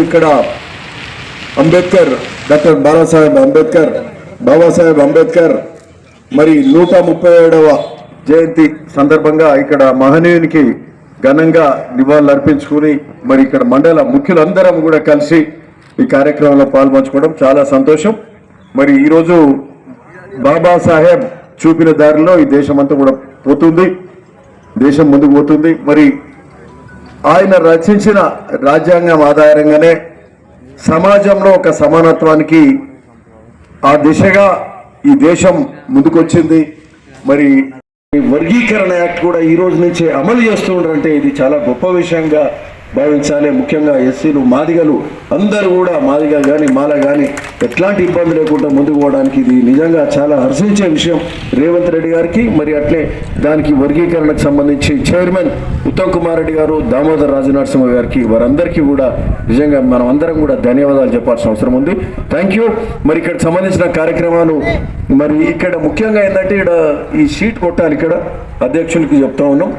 ఇక్కడ అంబేద్కర్ డాక్టర్ బాబాసాహెబ్ అంబేద్కర్ మరి 137వ జయంతి సందర్భంగా ఇక్కడ మహనీయునికి ఘనంగా నివాళులు అర్పించుకుని మరి ఇక్కడ మండల ముఖ్యులందరం కూడా కలిసి ఈ కార్యక్రమంలో పాల్పంచుకోవడం చాలా సంతోషం. మరి ఈరోజు బాబాసాహెబ్ చూపిన దారిలో ఈ దేశం అంతా కూడా పోతుంది, దేశం ముందుకు పోతుంది. మరి ఆయన రచించిన రాజ్యాంగం ఆధారంగానే సమాజంలో ఒక సమానత్వానికి ఆ దిశగా ఈ దేశం ముందుకొచ్చింది. మరి వర్గీకరణ యాక్ట్ కూడా ఈ రోజు నుంచే అమలు చేస్తుండ్రంటే ఇది చాలా గొప్ప విషయంగా భావించాలి. ముఖ్యంగా ఎస్సీలు, మాదిగలు అందరూ కూడా మాదిగలు కానీ మాల కానీ ఎట్లాంటి ఇబ్బంది లేకుండా ముందుకు పోవడానికి ఇది నిజంగా చాలా హర్షించే విషయం రేవంత్ రెడ్డి గారికి. మరి అట్లే దానికి వర్గీకరణకు సంబంధించి చైర్మన్ ఉత్తమ్ కుమార్ రెడ్డి గారు, దామోదర్ రాజనరసింహ గారికి, వారందరికీ కూడా నిజంగా మనం అందరం కూడా ధన్యవాదాలు చెప్పాల్సిన అవసరం ఉంది. Thank you. మరి ఇక్కడ సంబంధించిన కార్యక్రమాలు మరి ఇక్కడ ముఖ్యంగా ఏంటంటే ఇక్కడ ఈ షీట్ కొట్టాలి, ఇక్కడ అధ్యక్షులకి చెప్తా ఉన్నాం,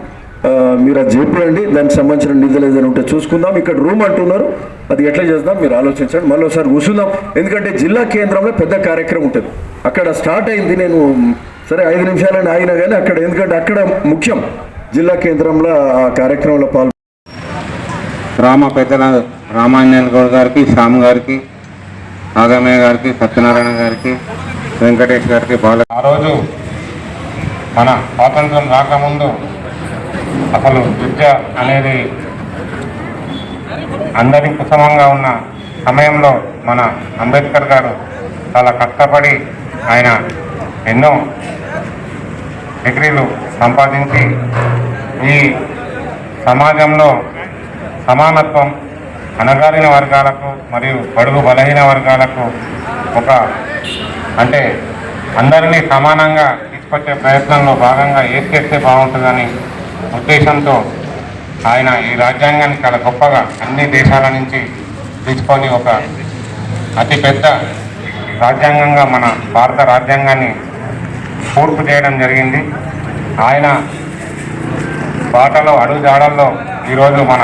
మీరు అది చెప్పండి. దానికి సంబంధించిన నిధులు ఏదైనా ఉంటే చూసుకుందాం. ఇక్కడ రూమ్ అంటున్నారు, అది ఎట్లా చేద్దాం మీరు ఆలోచించండి. మళ్ళీ ఒకసారి కూర్చుందాం. ఎందుకంటే జిల్లా కేంద్రంలో పెద్ద కార్యక్రమం ఉంటుంది, అక్కడ స్టార్ట్ అయింది. నేను సరే 5 నిమిషాలని ఆగినా కానీ అక్కడ, ఎందుకంటే అక్కడ ముఖ్యం జిల్లా కేంద్రంలో ఆ కార్యక్రమంలో గ్రామ పెద్దల రామాంజన్ గౌడ్ గారికి, శ్యామ్ గారికి, నాగమయ్య గారికి, సత్యనారాయణ గారికి, వెంకటేష్ గారికి ఆ రోజు మన స్వాతంత్రం రాకముందు అసలు విద్య అనేది అందరి కుసమంగా ఉన్న సమయంలో మన అంబేద్కర్ గారు చాలా కష్టపడి ఆయన ఎన్నో డిగ్రీలు సంపాదించి ఈ సమాజంలో సమానత్వం, అణగారిన వర్గాలకు మరియు బడుగు బలహీన వర్గాలకు ఒక అంటే అందరినీ సమానంగా తీసుకొచ్చే ప్రయత్నంలో భాగంగా ఏం చేస్తే బాగుంటుందని ఉద్దేశంతో ఆయన ఈ రాజ్యాంగాన్ని చాలా గొప్పగా అన్ని దేశాల నుంచి తీసుకొని ఒక అతిపెద్ద రాజ్యాంగంగా మన భారత రాజ్యాంగాన్ని పూర్తి చేయడం జరిగింది. ఆయన బాటలో అడుగుజాడల్లో ఈరోజు మన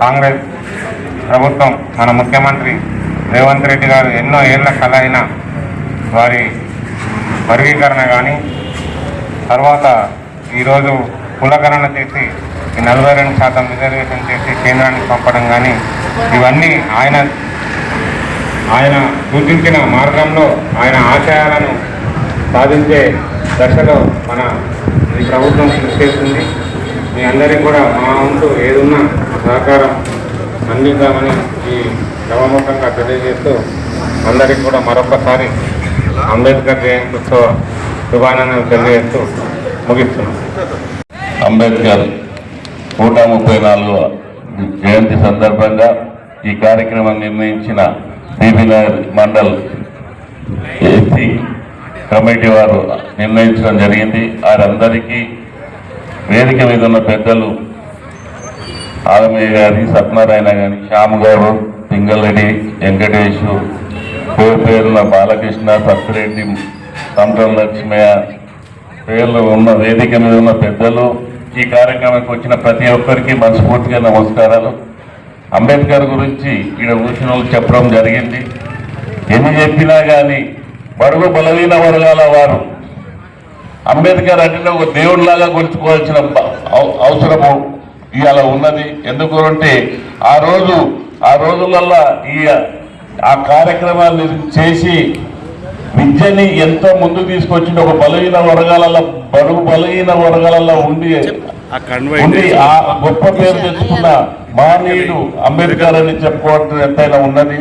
కాంగ్రెస్ ప్రభుత్వం, మన ముఖ్యమంత్రి రేవంత్ రెడ్డి గారు ఎన్నో ఏళ్ల కల అయిన వారి వర్గీకరణ కానీ తర్వాత ఈరోజు కులగణన చేసి ఈ 42% రిజర్వేషన్ చేసి కేంద్రానికి పంపడం కానీ ఇవన్నీ ఆయన సూచించిన మార్గంలో ఆయన ఆశయాలను సాధించే దశలో మన ఈ ప్రభుత్వం కృషి చేస్తుంది. మీ అందరికీ కూడా మా వంతు ఏదున్నా సహకారం అందిద్దామని ఈ సభాముఖంగా తెలియజేస్తూ అందరికీ కూడా మరొకసారి అంబేద్కర్ జయంతి ఉత్సవ శుభాకాంక్షలు తెలియజేస్తూ ముగిస్తున్నాం. అంబేద్కర్ 134వ జయంతి సందర్భంగా ఈ కార్యక్రమం నిర్ణయించిన బీబీనగర్ మండల్ ఎస్సీ కమిటీ వారు నిర్ణయించడం జరిగింది. వారందరికీ వేదిక మీద ఉన్న పెద్దలు ఆలమయ్య గారి, సత్యనారాయణ గారి, శ్యామ్ గారు, పింగళరెడ్డి, వెంకటేష్, పేరున బాలకృష్ణ, సత్యరెడ్డి, సంతం లక్ష్మయ్య, పేర్లు ఉన్న వేదిక మీద ఉన్న పెద్దలు, ఈ కార్యక్రమానికి వచ్చిన ప్రతి ఒక్కరికి మనస్ఫూర్తిగా నమస్కారాలు. అంబేద్కర్ గురించి ఇక్కడ కూర్చున్న వాళ్ళు చెప్పడం జరిగింది. ఎన్ని చెప్పినా కానీ బడుగు బలహీన వర్గాల వారు అంబేద్కర్ అంటే ఒక దేవుడిలాగా కొలుచుకోవాల్సిన అవసరము ఇవాళ ఉన్నది. ఎందుకు అంటే ఆ రోజులల్లో ఆ కార్యక్రమాన్ని చేసి విద్యని ఎంతో ముందు తీసుకొచ్చింది. ఒక బలహీన వర్గాలలో, బడుగు బలహీన వర్గాలలో ఉండి ఆ గొప్ప పేరు తెచ్చుకున్న మహనీయుడు అంబేద్కర్ అని చెప్పుకోవడం ఎంతైనా ఉన్నది.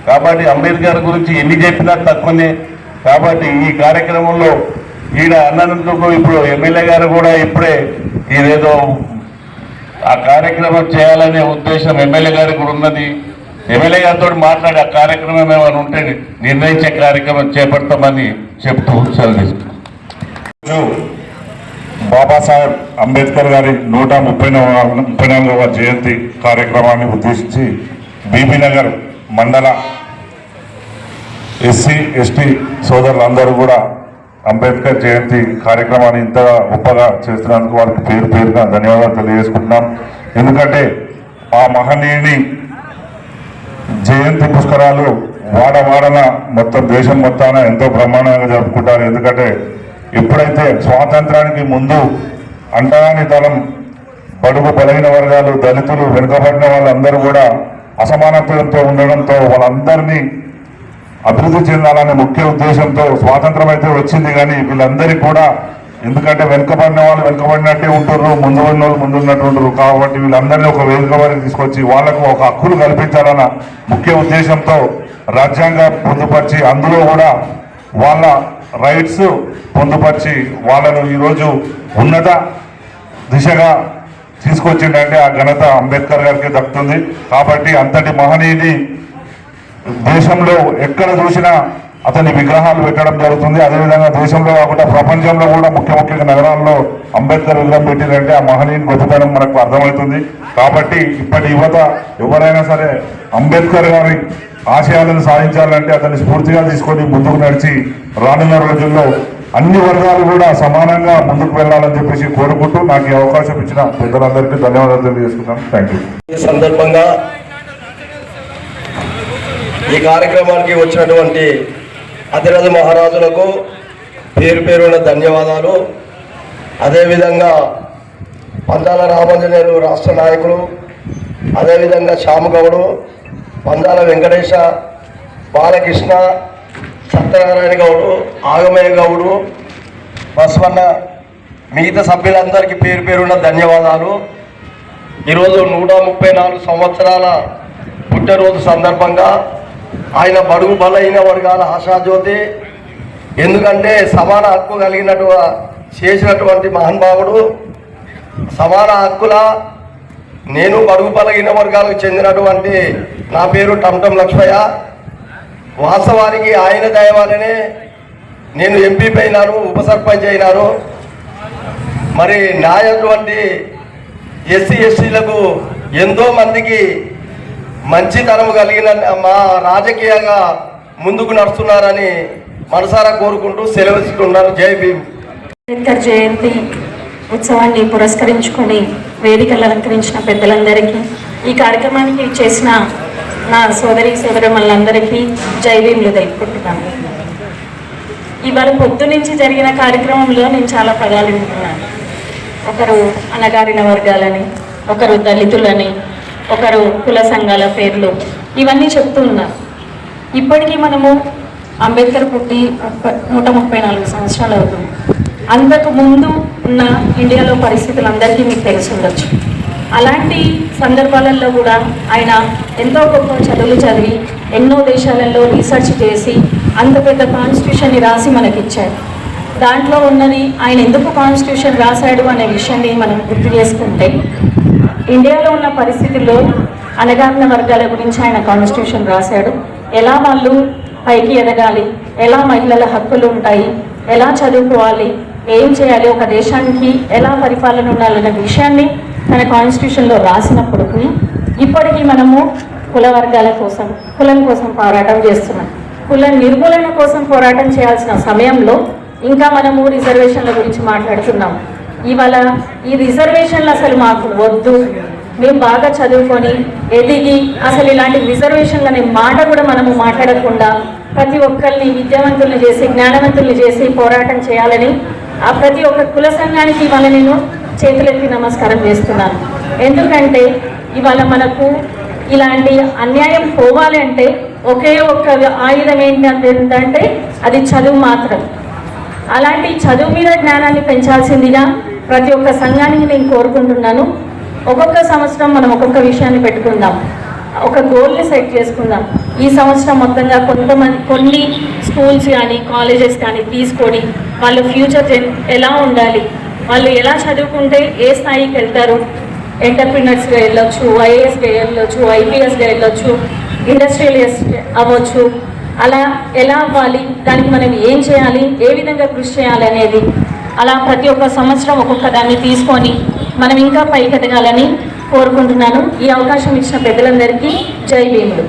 కాబట్టి అంబేద్కర్ గురించి ఎన్ని చెప్పినా తక్కువనే. కాబట్టి ఈ కార్యక్రమంలో ఈడ అన్నందుకు ఇప్పుడు ఎమ్మెల్యే గారు కూడా ఇప్పుడే ఇదేదో ఆ కార్యక్రమం చేయాలనే ఉద్దేశం ఎమ్మెల్యే గారికి కూడా ఉన్నది. ఎమ్మెల్యే గారితో మాట్లాడి ఆ కార్యక్రమం ఏమైనా ఉంటే నిర్ణయించే కార్యక్రమం చేపడతామని చెప్తూ సెలవు. బాబాసాహెబ్ అంబేద్కర్ గారి 134వ జయంతి కార్యక్రమాన్ని ఉద్దేశించి బీబీనగర్ మండల ఎస్సీ ఎస్టీ సోదరులందరూ కూడా అంబేద్కర్ జయంతి కార్యక్రమాన్ని ఇంతగా గొప్పగా చేస్తున్నందుకు వారికి పేరుగా ధన్యవాదాలు తెలియజేసుకుంటున్నాం. ఎందుకంటే ఆ మహనీయుని జయంతి పుష్కరాలు వాడవాడన మొత్తం దేశం మొత్తాన ఎంతో బ్రహ్మాండంగా జరుపుకుంటారు. ఎందుకంటే ఎప్పుడైతే స్వాతంత్రానికి ముందు అంటరాని తలం, బడుగు బలహీన వర్గాలు, దళితులు, వెనుకబడిన వాళ్ళందరూ కూడా అసమానత్వంతో ఉండడంతో వాళ్ళందరినీ అభివృద్ధి చెందాలనే ముఖ్య ఉద్దేశంతో స్వాతంత్రం అయితే వచ్చింది. కానీ వీళ్ళందరికీ కూడా, ఎందుకంటే వెనుకబడిన వాళ్ళు వెనుకబడినట్టే ఉంటారు, ముందు ఉన్న వాళ్ళు ముందు ఉన్నట్టు ఉంటారు. కాబట్టి వీళ్ళందరినీ ఒక వేదిక వరకు తీసుకొచ్చి వాళ్ళకు ఒక హక్కులు కల్పించాలన్న ముఖ్య ఉద్దేశంతో రాజ్యాంగం పొందుపరిచి అందులో కూడా వాళ్ళ రైట్స్ పొందుపరిచి వాళ్ళను ఈరోజు ఉన్నత దిశగా తీసుకొచ్చిందంటే ఆ ఘనత అంబేద్కర్ గారికి దక్కుతుంది. కాబట్టి అంతటి మహనీయుని దేశంలో ఎక్కడ చూసినా అతని విగ్రహాలు పెట్టడం జరుగుతుంది. అదేవిధంగా దేశంలో కాకుండా ప్రపంచంలో కూడా ముఖ్య నగరాల్లో అంబేద్కర్ విగ్రహం పెట్టిందంటే ఆ మహనీయుని గొప్పతనం మనకు అర్థమవుతుంది. కాబట్టి ఇప్పటి యువత ఎవరైనా సరే అంబేద్కర్ గారి ఆశయాలను సాధించాలంటే అతన్ని స్ఫూర్తిగా తీసుకొని ముందుకు నడిచి రానున్న రోజుల్లో అన్ని వర్గాలు కూడా సమానంగా ముందుకు వెళ్ళాలని చెప్పేసి కోరుకుంటూ నాకు ఈ అవకాశం ఇచ్చిన పెద్దలందరికీ ధన్యవాదాలు తెలియజేసుకున్నాను. Thank you. ఈ సందర్భంగా ఈ కార్యక్రమానికి వచ్చినటువంటి అతిరథ మహారాజులకు పేరు పేరున ధన్యవాదాలు. అదేవిధంగా పందాల రామాంజనేయులు రాష్ట్ర నాయకులు, అదేవిధంగా శ్యామగౌడు, పందాల వెంకటేశ, బాలకృష్ణ, సత్యనారాయణ గౌడు, ఆగమయ్య గౌడు, బసవన్న, మిగతా సభ్యులందరికీ పేరు పేరున ధన్యవాదాలు. ఈరోజు 134 సంవత్సరాల పుట్టినరోజు సందర్భంగా ఆయన బడుగు బలహీన వర్గాల ఆశాజ్యోతి. ఎందుకంటే సమాన హక్కు చేసినటువంటి మహానుభావుడు. సమాన హక్కుల నేను బడుగు బలహీన వర్గాలకు చెందినటువంటి నా పేరు టంటం లక్ష్మయ్య. వాస్తవానికి ఆయన దయ వల్లనే నేను ఎంపీ అయినాను, ఉప సర్పంచ్ అయినాను. మరి నాయటువంటి ఎస్సీ ఎస్టీలకు ఎంతో మందికి మంచితనం కలిగిన మా రాజకీయంగా ముందుకు నడుస్తున్నారని మనసారా కోరుకుంటూ సెలవుస్తున్నాను. జై భీమ్. అంబేద్కర్ జయంతి ఉత్సవాన్ని పురస్కరించుకొని వేదికలు అలంకరించిన పెద్దలందరికీ, ఈ కార్యక్రమానికి చేసిన నా సోదరులందరికీ జై భీమ్లు తెలుపుకుంటున్నాను. ఇవాళ పొద్దు నుంచి జరిగిన కార్యక్రమంలో నేను చాలా పదాలు వింటున్నాను. ఒకరు అణగారిన వర్గాలని, ఒకరు దళితులని, ఒకరు కుల సంఘాల పేర్లు, ఇవన్నీ చెప్తూ ఉన్నారు. ఇప్పటికీ మనము అంబేద్కర్ పుట్టి 134 సంవత్సరాలు అవుతుంది. అంతకు ముందు ఉన్న ఇండియాలో పరిస్థితులు అందరికీ మీకు తెలిసి ఉండొచ్చు. అలాంటి సందర్భాలలో కూడా ఆయన ఎంతో గొప్ప చదువులు చదివి ఎన్నో దేశాలలో రీసెర్చ్ చేసి అంత పెద్ద కాన్స్టిట్యూషన్ని రాసి మనకిచ్చారు. దాంట్లో ఉన్నది ఆయన ఎందుకు కాన్స్టిట్యూషన్ రాశాడు అనే విషయాన్ని మనం గుర్తు చేసుకుంటే, ఇండియాలో ఉన్న పరిస్థితుల్లో అణగారిన వర్గాల గురించి ఆయన కాన్స్టిట్యూషన్ రాశాడు. ఎలా వాళ్ళు పైకి ఎదగాలి, ఎలా మహిళల హక్కులు ఉంటాయి, ఎలా చదువుకోవాలి, ఏం చేయాలి, ఒక దేశానికి ఎలా పరిపాలన ఉండాలనే విషయాన్ని తన కాన్స్టిట్యూషన్లో రాసినప్పటికీ ఇప్పటికీ మనము కుల వర్గాల కోసం, కులం కోసం పోరాటం చేస్తున్నాం. కుల నిర్మూలన కోసం పోరాటం చేయాల్సిన సమయంలో ఇంకా మనము రిజర్వేషన్ల గురించి మాట్లాడుతున్నాం. ఇవాళ ఈ రిజర్వేషన్లు అసలు మాకు వద్దు, మేము బాగా చదువుకొని ఎదిగి అసలు ఇలాంటి రిజర్వేషన్లు అనే మాట కూడా మనము మాట్లాడకుండా ప్రతి ఒక్కరిని విద్యావంతుల్ని చేసి, జ్ఞానవంతుల్ని చేసి పోరాటం చేయాలని ఆ ప్రతి ఒక్క కుల సంఘానికి ఇవాళ నేను చేతులెత్తి నమస్కారం చేస్తున్నాను. ఎందుకంటే ఇవాళ మనకు ఇలాంటి అన్యాయం పోవాలి అంటే ఒకే ఒక్క ఆయుధం ఏంటంటే అది చదువు మాత్రం. అలాంటి చదువు మీద జ్ఞానాన్ని పెంచాల్సిందిగా ప్రతి ఒక్క సంఘానికి నేను కోరుకుంటున్నాను. ఒక్కొక్క సంవత్సరం మనం ఒక్కొక్క విషయాన్ని పెట్టుకుందాం, ఒక గోల్ని సెట్ చేసుకుందాం. ఈ సంవత్సరం మొత్తంగా కొన్ని స్కూల్స్ కానీ కాలేజెస్ కానీ తీసుకొని వాళ్ళ ఫ్యూచర్ ఎలా ఉండాలి, వాళ్ళు ఎలా చదువుకుంటే ఏ స్థాయికి వెళ్తారు, ఎంటర్ప్రినర్స్గా వెళ్ళొచ్చు, ఐఏఎస్గా వెళ్ళొచ్చు, ఐపీఎస్గా వెళ్ళొచ్చు, ఇండస్ట్రియలిస్ట్ అవ్వచ్చు, అలా ఎలా అవ్వాలి, దానికి మనం ఏం చేయాలి, ఏ విధంగా కృషి చేయాలి అనేది అలా ప్రతి ఒక్క సంవత్సరం ఒక్కొక్క దాన్ని తీసుకొని మనం ఇంకా పైకి ఎదగాలని కోరుకుంటున్నాను. ఈ అవకాశం ఇచ్చిన పెద్దలందరికీ జై భీములు.